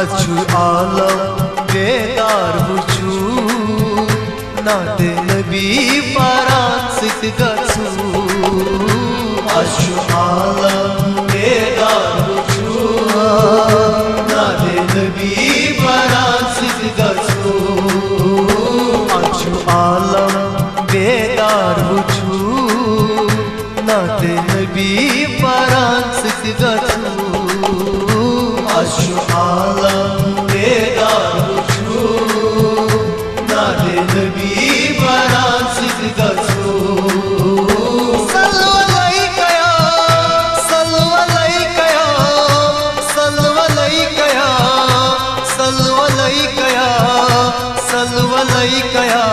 अछु आलम बेदार वुचू नाते नबी पारान सित गछु अछु आलम बेदार वुचू नाते नबी पारान सित गछु अछु आलम बेदार वुचू नाते नबी पारान सित गछु अशु आलम बेदार वुचू नाते नबी पारान सित गछु सल्वलैकया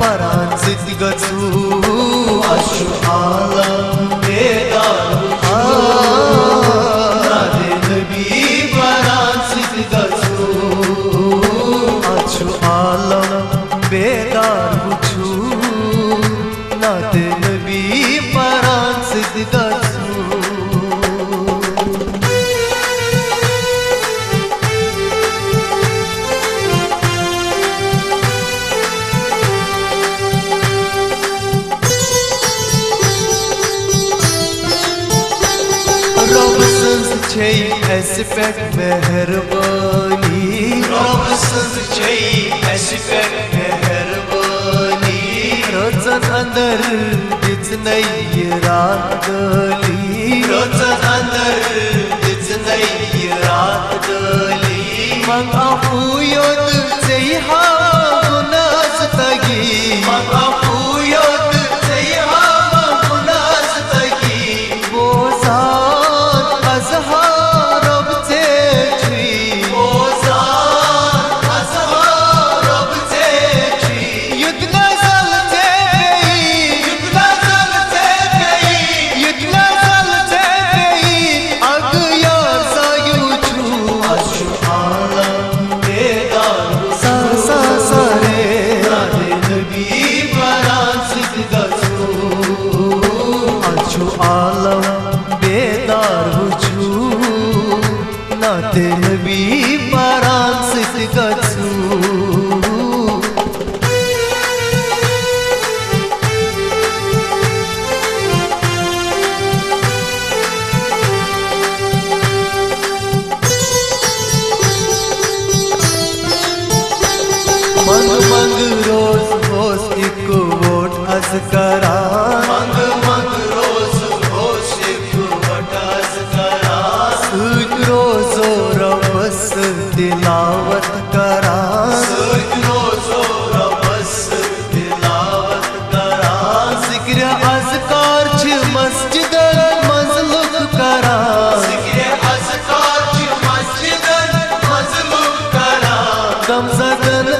पारान सित गछु अशु आलम बेदार बेदार वुचू नाते नबी पारान सित गछु रब संस छै एस्पेक्ट मेहरबानी रब संस छै एस्पेक्ट मेहरबानी रोजन अंदर दिच नहीं रात गली रोजन अंदर दिच नहीं रात गली मंग आपू योद से हा गुनास तगी मंग आपू योद से हा गुनास तगी बोसान अजहार रब से छी बोसान अजहार रब से छी युद्ध नजल से युद्ध नजल से युद्ध नजल से अग यार सायु छू अशु आलम बेदार सा सा सा रे नाते नबी पारान सित गछु अशु आलम बेदार वुचू नाते नबी पारान सित गछु मंग मंग रोज होस एक वोट अस करा मंग मंग रोज होस एक वोट अस करा सूट रोजो रबस तिलावत करा सूट रोजो रबस तिलावत करा जिक्र अज़कार छ मस्जिद मज़लुक करा जिक्र अज़कार छ मस्जिद मज़लुक करा गम ज़दन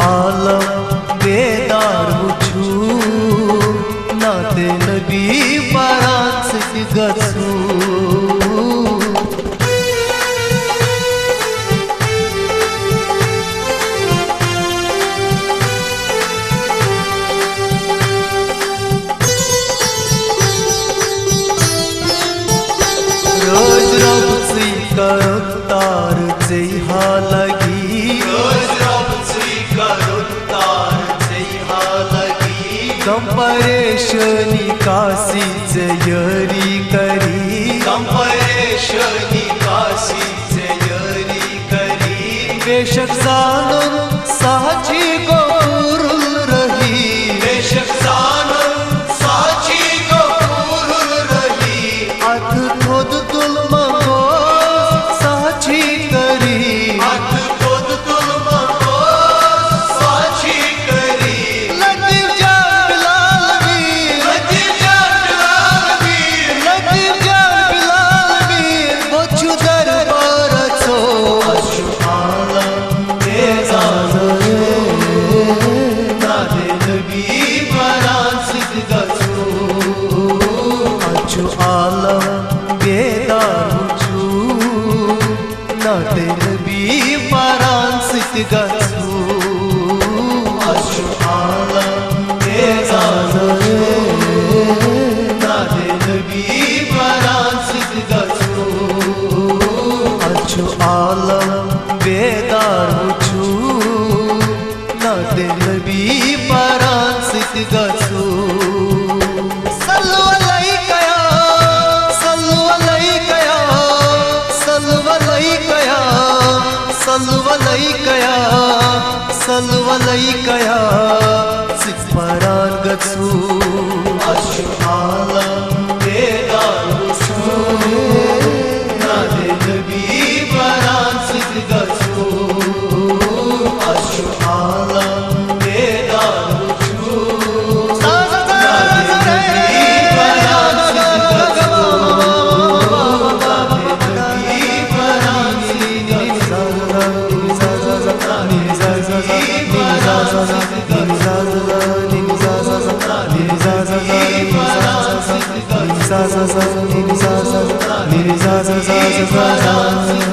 आलम बेदार वुचू नाते नबी पारान सित गछु रोज रब से करतार से हा लगी रोज रब से करतार से हा लगी कम परेशानी कासी से यरी करी कम परेशानी कासी से यरी करी बेशक जानन साची को पूरुल रही बेशक जानन साची को पूरुल रही अथ खुद तुल मगो साची करी अथ खुद तुल मगो साची करी लतीफ जान बिलाल वीर लतीफ जान बिलाल वीर लतीफ जान बिलाल वीर वो छुदर बार छो अशु आलम बेदार gatu Aşu alam bezazare Nade nabi paransit gatu Aşu alam bedar uchu Nade nabi paransit gatu Sallu alayka ya Sallu alayka ya Sallu alayka ya Sallu alayka ya Sallu alayka ya Sik paran gatsu Aşu alam bedar uchu Nade nabi paran sit gatsu Aşu alam bedar uchu Sa sa sa sa sa sa sa sa sa sa sa